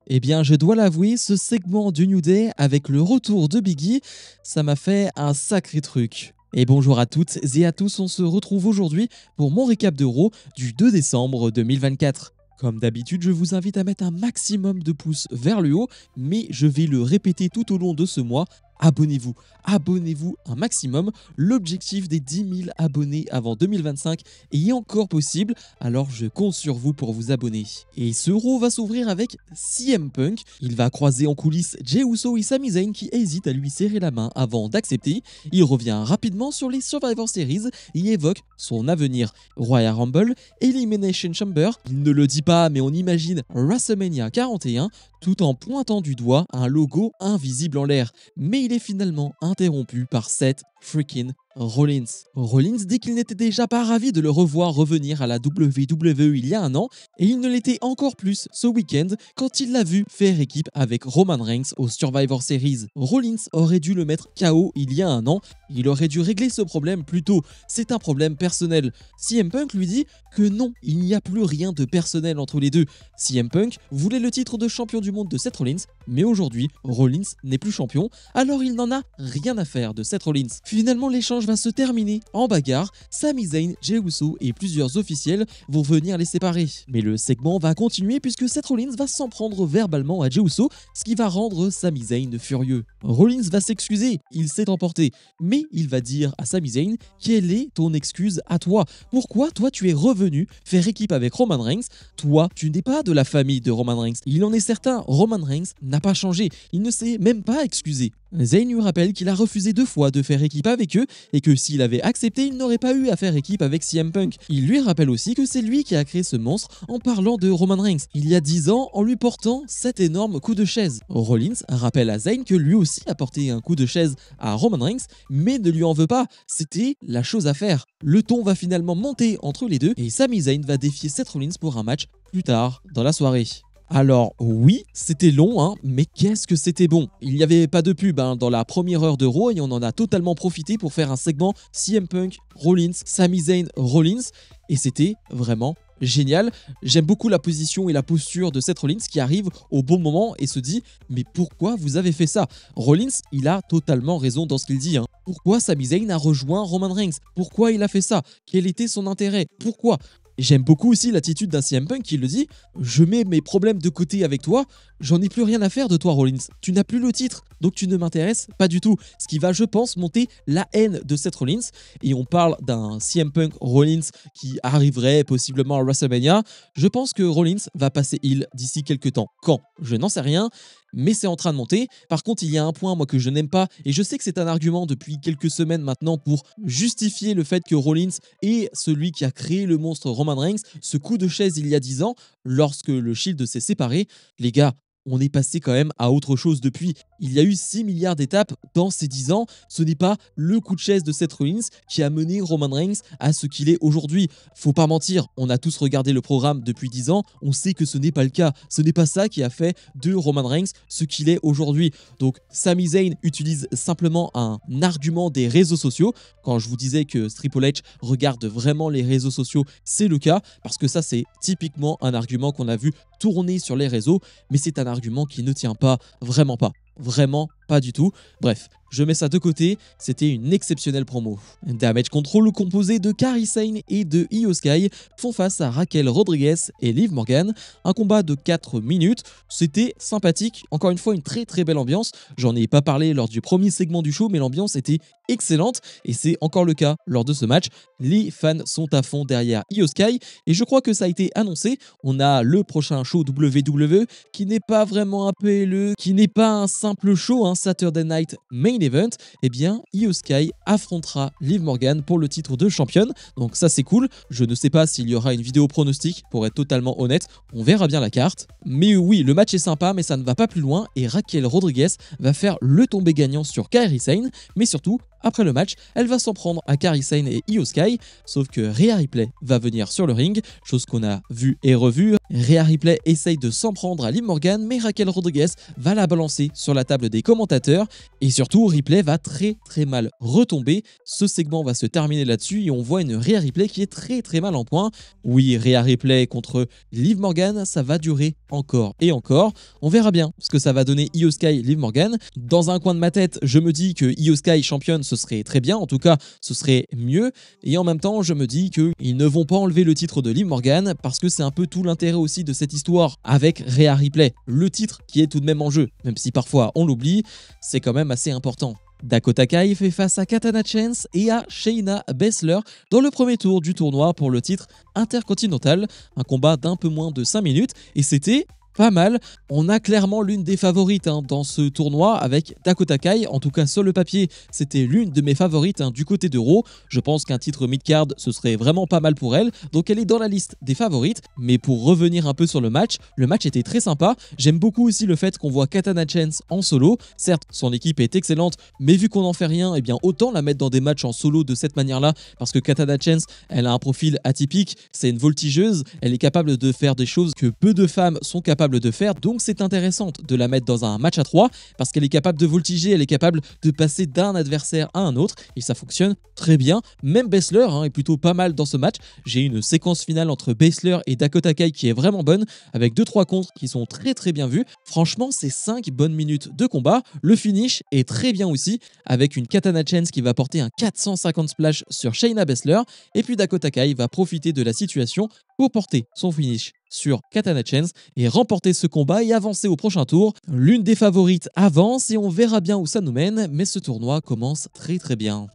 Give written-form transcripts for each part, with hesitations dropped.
Eh bien, je dois l'avouer, ce segment du New Day avec le retour de Biggie, ça m'a fait un sacré truc. Et bonjour à toutes et à tous, on se retrouve aujourd'hui pour mon récap de Raw du 2 décembre 2024. Comme d'habitude, je vous invite à mettre un maximum de pouces vers le haut, mais je vais le répéter tout au long de ce mois. Abonnez-vous, abonnez-vous un maximum. L'objectif des 10 000 abonnés avant 2025 est encore possible, alors je compte sur vous pour vous abonner. Et ce Raw va s'ouvrir avec CM Punk. Il va croiser en coulisses Jey Uso et Sami Zayn qui hésitent à lui serrer la main avant d'accepter. Il revient rapidement sur les Survivor Series et évoque son avenir. Royal Rumble, Elimination Chamber, il ne le dit pas mais on imagine WrestleMania 41 tout en pointant du doigt un logo invisible en l'air. Mais il est finalement interrompu par Seth freaking Rollins. Rollins dit qu'il n'était déjà pas ravi de le revoir revenir à la WWE il y a un an, et il ne l'était encore plus ce week-end quand il l'a vu faire équipe avec Roman Reigns au Survivor Series. Rollins aurait dû le mettre KO il y a un an, il aurait dû régler ce problème plus tôt, c'est un problème personnel. CM Punk lui dit que non, il n'y a plus rien de personnel entre les deux. CM Punk voulait le titre de champion du monde de Seth Rollins, mais aujourd'hui, Rollins n'est plus champion, alors il n'en a rien à faire de Seth Rollins. Finalement, l'échange va se terminer en bagarre. Sami Zayn, Jey Uso et plusieurs officiels vont venir les séparer. Mais le segment va continuer puisque Seth Rollins va s'en prendre verbalement à Jey Uso, ce qui va rendre Sami Zayn furieux. Rollins va s'excuser, il s'est emporté, mais il va dire à Sami Zayn quelle est ton excuse à toi. Pourquoi toi tu es revenu faire équipe avec Roman Reigns? Toi, tu n'es pas de la famille de Roman Reigns. Il en est certain, Roman Reigns n'a pas changé, il ne s'est même pas excusé. Zayn lui rappelle qu'il a refusé 2 fois de faire équipe avec eux et que s'il avait accepté, il n'aurait pas eu à faire équipe avec CM Punk. Il lui rappelle aussi que c'est lui qui a créé ce monstre en parlant de Roman Reigns il y a 10 ans en lui portant cet énorme coup de chaise. Rollins rappelle à Zayn que lui aussi a porté un coup de chaise à Roman Reigns mais ne lui en veut pas, c'était la chose à faire. Le ton va finalement monter entre les deux et Sami Zayn va défier Seth Rollins pour un match plus tard dans la soirée. Alors oui, c'était long, hein, mais qu'est-ce que c'était bon. Il n'y avait pas de pub dans la première heure de Raw et on en a totalement profité pour faire un segment CM Punk, Rollins, Sami Zayn, Rollins, et c'était vraiment génial. J'aime beaucoup la position et la posture de Seth Rollins qui arrive au bon moment et se dit « Mais pourquoi vous avez fait ça ?» Rollins, il a totalement raison dans ce qu'il dit. Pourquoi Sami Zayn a rejoint Roman Reigns? Pourquoi il a fait ça? Quel était son intérêt? Pourquoi? J'aime beaucoup aussi l'attitude d'un CM Punk qui le dit « Je mets mes problèmes de côté avec toi, j'en ai plus rien à faire de toi Rollins, tu n'as plus le titre, donc tu ne m'intéresses pas du tout. » Ce qui va, je pense, monter la haine de Seth Rollins. Et on parle d'un CM Punk Rollins qui arriverait possiblement à WrestleMania. Je pense que Rollins va passer heel d'ici quelques temps. Quand? Je n'en sais rien, mais c'est en train de monter. Par contre, il y a un point moi que je n'aime pas, et je sais que c'est un argument depuis quelques semaines maintenant pour justifier le fait que Rollins est celui qui a créé le monstre Roman Reigns, ce coup de chaise il y a 10 ans, lorsque le Shield s'est séparé. Les gars, on est passé quand même à autre chose depuis. Il y a eu 6 milliards d'étapes dans ces 10 ans. Ce n'est pas le coup de chaise de Seth Rollins qui a mené Roman Reigns à ce qu'il est aujourd'hui. Faut pas mentir, on a tous regardé le programme depuis 10 ans, on sait que ce n'est pas le cas. Ce n'est pas ça qui a fait de Roman Reigns ce qu'il est aujourd'hui. Donc Sami Zayn utilise simplement un argument des réseaux sociaux. Quand je vous disais que Triple H regarde vraiment les réseaux sociaux, c'est le cas, parce que ça c'est typiquement un argument qu'on a vu tourner sur les réseaux, mais c'est un argument qui ne tient pas, vraiment pas. Vraiment pas du tout. Bref, je mets ça de côté, c'était une exceptionnelle promo. Damage Control, composé de Kairi Sane et de Io Sky, font face à Raquel Rodriguez et Liv Morgan. Un combat de 4 minutes, c'était sympathique, encore une fois une très belle ambiance. J'en ai pas parlé lors du premier segment du show, mais l'ambiance était excellente et c'est encore le cas lors de ce match. Les fans sont à fond derrière Io Sky et je crois que ça a été annoncé. On a le prochain show WWE qui n'est pas vraiment un PLE, qui n'est pas un simple show, un Saturday Night Main Event. Eh bien, Io Sky affrontera Liv Morgan pour le titre de championne. Donc ça c'est cool. Je ne sais pas s'il y aura une vidéo pronostic pour être totalement honnête. On verra bien la carte. Mais oui, le match est sympa mais ça ne va pas plus loin et Raquel Rodriguez va faire le tombé gagnant sur Kairi Sane. Mais surtout, après le match, elle va s'en prendre à Kairi Sane et Io Sky, sauf que Rhea Ripley va venir sur le ring, chose qu'on a vue et revue. Rhea Ripley essaye de s'en prendre à Liv Morgan, mais Raquel Rodriguez va la balancer sur la table des commentateurs, et surtout Ripley va très mal retomber. Ce segment va se terminer là-dessus et on voit une Rhea Ripley qui est très mal en point. Oui, Rhea Ripley contre Liv Morgan, ça va durer encore et encore. On verra bien ce que ça va donner Io Sky, Liv Morgan. Dans un coin de ma tête, je me dis que Io Sky championne, ce serait très bien, en tout cas, ce serait mieux. Et en même temps, je me dis qu'ils ne vont pas enlever le titre de Liv Morgan parce que c'est un peu tout l'intérêt aussi de cette histoire avec Rhea Ripley. Le titre qui est tout de même en jeu, même si parfois on l'oublie, c'est quand même assez important. Dakota Kai fait face à Katana Chance et à Shayna Baszler dans le premier tour du tournoi pour le titre intercontinental. Un combat d'un peu moins de 5 minutes et c'était pas mal. On a clairement l'une des favorites dans ce tournoi avec Dakota Kai. En tout cas, sur le papier, c'était l'une de mes favorites du côté de Raw. Je pense qu'un titre mid-card, ce serait vraiment pas mal pour elle. Donc, elle est dans la liste des favorites. Mais pour revenir un peu sur le match était très sympa. J'aime beaucoup aussi le fait qu'on voit Katana Chance en solo. Certes, son équipe est excellente, mais vu qu'on n'en fait rien, eh bien autant la mettre dans des matchs en solo de cette manière-là. Parce que Katana Chance, elle a un profil atypique. C'est une voltigeuse. Elle est capable de faire des choses que peu de femmes sont capables de faire, donc c'est intéressant de la mettre dans un match à 3 parce qu'elle est capable de voltiger, elle est capable de passer d'un adversaire à un autre et ça fonctionne très bien. Même Baszler est plutôt pas mal dans ce match. J'ai une séquence finale entre Baszler et Dakota Kai qui est vraiment bonne avec 2-3 contres qui sont très bien vus. Franchement, c'est 5 bonnes minutes de combat. Le finish est très bien aussi avec une Katana Chance qui va porter un 450 splash sur Shayna Baszler et puis Dakota Kai va profiter de la situation pour porter son finish sur Katana Chance et remporter ce combat et avancer au prochain tour. L'une des favorites avance et on verra bien où ça nous mène, mais ce tournoi commence très bien.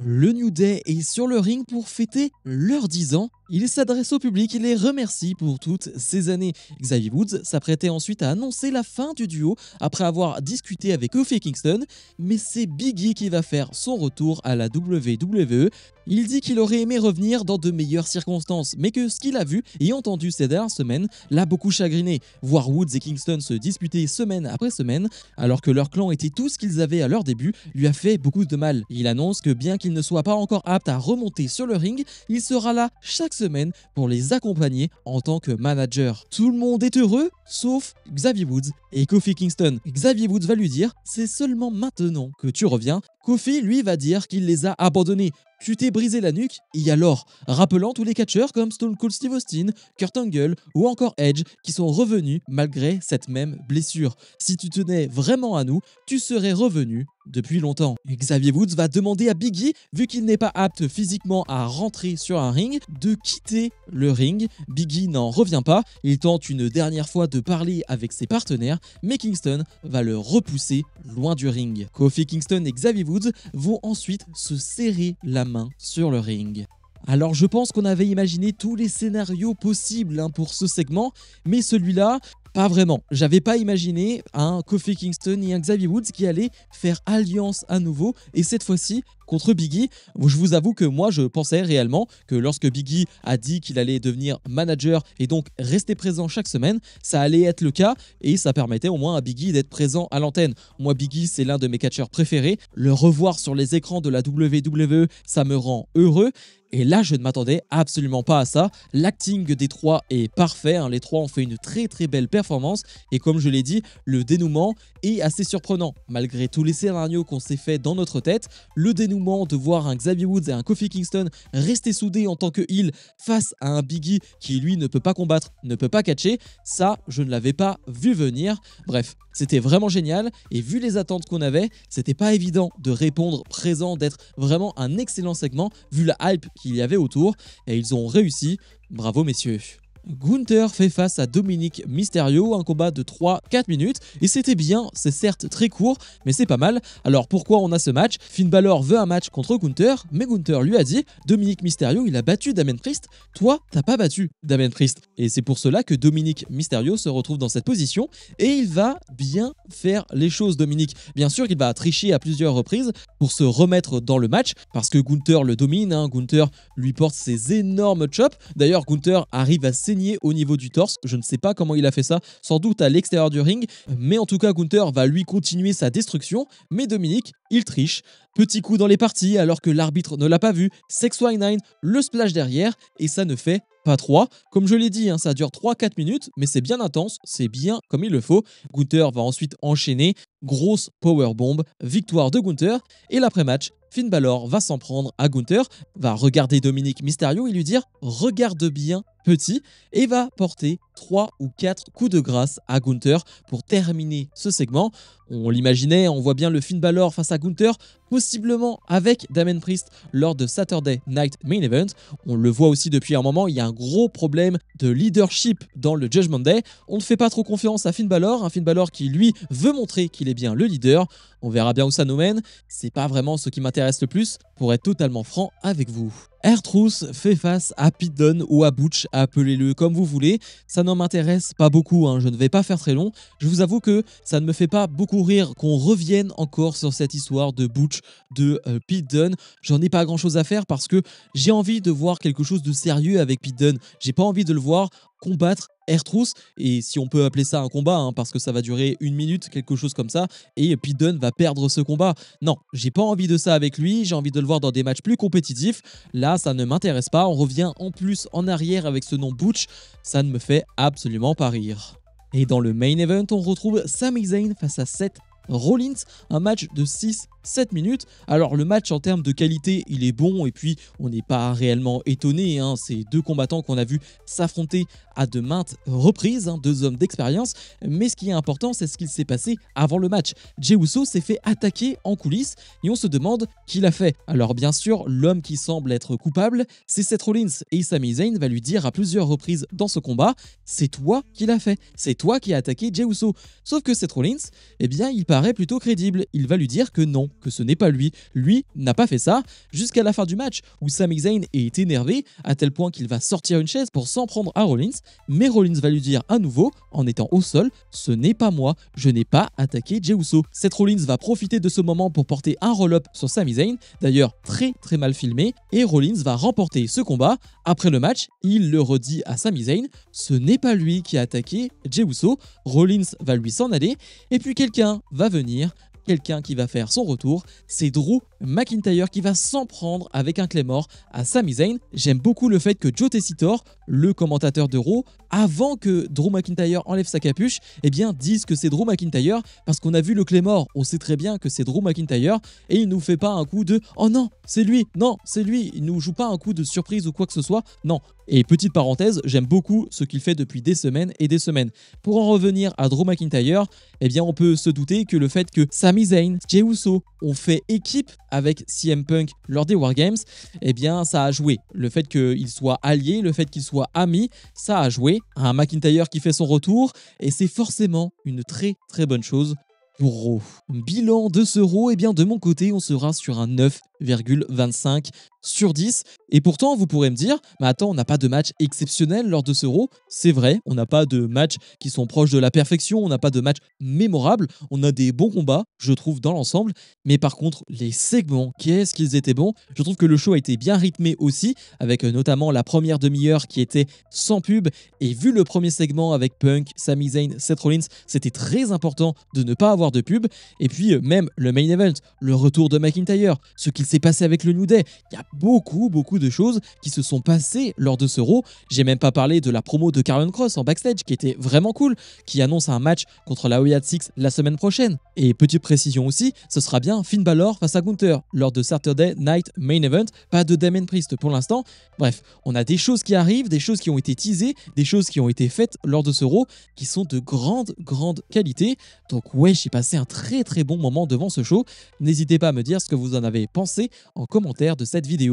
Le New Day est sur le ring pour fêter leurs 10 ans. Il s'adresse au public et les remercie pour toutes ces années. Xavier Woods s'apprêtait ensuite à annoncer la fin du duo après avoir discuté avec Kofi Kingston, mais c'est Big E qui va faire son retour à la WWE. Il dit qu'il aurait aimé revenir dans de meilleures circonstances, mais que ce qu'il a vu et entendu ces dernières semaines l'a beaucoup chagriné. Voir Woods et Kingston se disputer semaine après semaine, alors que leur clan était tout ce qu'ils avaient à leur début, lui a fait beaucoup de mal. Il annonce que bien qu'il ne soit pas encore apte à remonter sur le ring, il sera là chaque semaine pour les accompagner en tant que manager. Tout le monde est heureux, sauf Xavier Woods et Kofi Kingston. Xavier Woods va lui dire « C'est seulement maintenant que tu reviens ». Kofi, lui, va dire qu'il les a abandonnés. Tu t'es brisé la nuque, et alors, rappelant tous les catcheurs comme Stone Cold Steve Austin, Kurt Angle ou encore Edge qui sont revenus malgré cette même blessure. Si tu tenais vraiment à nous, tu serais revenu depuis longtemps. Xavier Woods va demander à Big E, vu qu'il n'est pas apte physiquement à rentrer sur un ring, de quitter le ring. Big E n'en revient pas, il tente une dernière fois de parler avec ses partenaires, mais Kingston va le repousser loin du ring. Kofi Kingston et Xavier Woods vont ensuite se serrer la main sur le ring. Alors je pense qu'on avait imaginé tous les scénarios possibles pour ce segment, mais celui-là, pas vraiment. J'avais pas imaginé un Kofi Kingston et un Xavier Woods qui allaient faire alliance à nouveau, et cette fois-ci contre Big E. Je vous avoue que moi je pensais réellement que lorsque Big E a dit qu'il allait devenir manager et donc rester présent chaque semaine, ça allait être le cas et ça permettait au moins à Big E d'être présent à l'antenne. Moi Big E c'est l'un de mes catcheurs préférés, le revoir sur les écrans de la WWE ça me rend heureux. Et là, je ne m'attendais absolument pas à ça. L'acting des trois est parfait. Les trois ont fait une très belle performance. Et comme je l'ai dit, le dénouement est assez surprenant. Malgré tous les scénarios qu'on s'est fait dans notre tête, le dénouement de voir un Xavier Woods et un Kofi Kingston rester soudés en tant que heel face à un Big E qui, lui, ne peut pas combattre, ne peut pas catcher, ça, je ne l'avais pas vu venir. Bref, c'était vraiment génial. Et vu les attentes qu'on avait, c'était pas évident de répondre présent, d'être vraiment un excellent segment, vu la hype qu'il y avait autour, et ils ont réussi. Bravo messieurs. Gunther fait face à Dominic Mysterio, un combat de 3-4 minutes, et c'était bien, c'est certes très court, mais c'est pas mal. Alors pourquoi on a ce match? Finn Balor veut un match contre Gunther, mais Gunther lui a dit « Dominic Mysterio, il a battu Damien Priest, toi, t'as pas battu Damien Priest ». Et c'est pour cela que Dominic Mysterio se retrouve dans cette position, et il va bien faire les choses, Dominic. Bien sûr qu'il va tricher à plusieurs reprises pour se remettre dans le match, parce que Gunther le domine, Gunther lui porte ses énormes chops. D'ailleurs, Gunther arrive assez saigner au niveau du torse. Je ne sais pas comment il a fait ça, sans doute à l'extérieur du ring, mais en tout cas Gunther va lui continuer sa destruction, mais Dominic, il triche. Petit coup dans les parties alors que l'arbitre ne l'a pas vu, 619, le splash derrière, et ça ne fait pas 3. Comme je l'ai dit, hein, ça dure 3-4 minutes, mais c'est bien intense, c'est bien comme il le faut. Gunther va ensuite enchaîner, grosse powerbomb, victoire de Gunther, et l'après-match, Finn Balor va s'en prendre à Gunther, va regarder Dominic Mysterio et lui dire « Regarde bien, petit », et va porter 3 ou 4 coups de grâce à Gunther pour terminer ce segment. On l'imaginait, on voit bien le Finn Balor face à Gunther, possiblement avec Damien Priest lors de Saturday Night Main Event. On le voit aussi depuis un moment, il y a un gros problème de leadership dans le Judgment Day. On ne fait pas trop confiance à Finn Balor, un Finn Balor qui lui veut montrer qu'il est bien le leader. On verra bien où ça nous mène, c'est pas vraiment ce qui m'intéresse le plus, pour être totalement franc avec vous. R-Truth fait face à Pete Dunne ou à Butch, appelez-le comme vous voulez. Ça ne m'intéresse pas beaucoup, hein, je ne vais pas faire très long. Je vous avoue que ça ne me fait pas beaucoup rire qu'on revienne encore sur cette histoire de Butch, de Pete Dunne. J'en ai pas grand chose à faire parce que j'ai envie de voir quelque chose de sérieux avec Pete Dunne. J'ai pas envie de le voir combattre R-Truth, et si on peut appeler ça un combat, hein, parce que ça va durer 1 minute, quelque chose comme ça, et Pete Dunne va perdre ce combat. Non, j'ai pas envie de ça avec lui, j'ai envie de le voir dans des matchs plus compétitifs. Là, ça ne m'intéresse pas, on revient en plus en arrière avec ce nom Butch, ça ne me fait absolument pas rire. Et dans le main event, on retrouve Sami Zayn face à Seth Rollins, un match de 6-7 minutes. Alors le match en termes de qualité, il est bon et puis on n'est pas réellement étonné, hein. C'est deux combattants qu'on a vu s'affronter à de maintes reprises, hein, deux hommes d'expérience. Mais ce qui est important, c'est ce qu'il s'est passé avant le match. Jey Uso s'est fait attaquer en coulisses et on se demande qui l'a fait. Alors bien sûr, l'homme qui semble être coupable, c'est Seth Rollins, et Sami Zayn va lui dire à plusieurs reprises dans ce combat, c'est toi qui l'as fait, c'est toi qui as attaqué Jey Uso. Sauf que Seth Rollins, eh bien il paraît plutôt crédible, il va lui dire que non, que ce n'est pas lui. Lui n'a pas fait ça, jusqu'à la fin du match où Sami Zayn est énervé à tel point qu'il va sortir une chaise pour s'en prendre à Rollins, mais Rollins va lui dire à nouveau, en étant au sol, ce n'est pas moi, je n'ai pas attaqué Jey Uso. Seth Rollins va profiter de ce moment pour porter un roll-up sur Sami Zayn, d'ailleurs très très mal filmé, et Rollins va remporter ce combat. Après le match, il le redit à Sami Zayn, ce n'est pas lui qui a attaqué Jey Uso. Rollins va lui s'en aller, et puis quelqu'un va venir, quelqu'un qui va faire son retour, c'est Drew McIntyre qui va s'en prendre avec un Claymore à Sami Zayn. J'aime beaucoup le fait que Joe Tessitore, le commentateur de Raw, avant que Drew McIntyre enlève sa capuche, eh bien dise que c'est Drew McIntyre parce qu'on a vu le Claymore, on sait très bien que c'est Drew McIntyre et il nous fait pas un coup de « Oh non, c'est lui, non, c'est lui », il nous joue pas un coup de surprise ou quoi que ce soit, non. Et petite parenthèse, j'aime beaucoup ce qu'il fait depuis des semaines et des semaines. Pour en revenir à Drew McIntyre, eh bien on peut se douter que le fait que Sami Zayn, Jey Uso ont fait équipe avec CM Punk lors des Wargames, eh bien ça a joué. Le fait qu'ils soient alliés, le fait qu'ils soient amis, ça a joué. Un McIntyre qui fait son retour, et c'est forcément une très très bonne chose pour Raw. Bilan de ce Raw, eh bien de mon côté, on sera sur un 9,25 sur 10. Et pourtant, vous pourrez me dire, mais attends, on n'a pas de match exceptionnel lors de ce Raw. C'est vrai, on n'a pas de matchs qui sont proches de la perfection, on n'a pas de match mémorable, on a des bons combats, je trouve, dans l'ensemble. Mais par contre, les segments, qu'est-ce qu'ils étaient bons. Je trouve que le show a été bien rythmé aussi, avec notamment la première demi-heure qui était sans pub. Et vu le premier segment avec Punk, Sami Zayn, Seth Rollins, c'était très important de ne pas avoir de pub. Et puis même le main event, le retour de McIntyre, ce qu'il s'est passé avec le New Day, il y a beaucoup de choses qui se sont passées lors de ce Raw. J'ai même pas parlé de la promo de Karrion Kross en backstage qui était vraiment cool, qui annonce un match contre la Wyatt Six la semaine prochaine. Et petite précision aussi, ce sera bien Finn Balor face à Gunther lors de Saturday Night Main Event, pas de Damien Priest pour l'instant. Bref, on a des choses qui arrivent, des choses qui ont été teasées, des choses qui ont été faites lors de ce Raw qui sont de grande qualité. Donc ouais, j'ai passé un très bon moment devant ce show. N'hésitez pas à me dire ce que vous en avez pensé en commentaire de cette vidéo.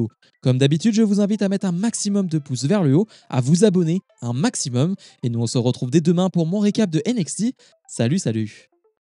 Comme d'habitude, je vous invite à mettre un maximum de pouces vers le haut, à vous abonner un maximum, et nous on se retrouve dès demain pour mon récap de NXT. Salut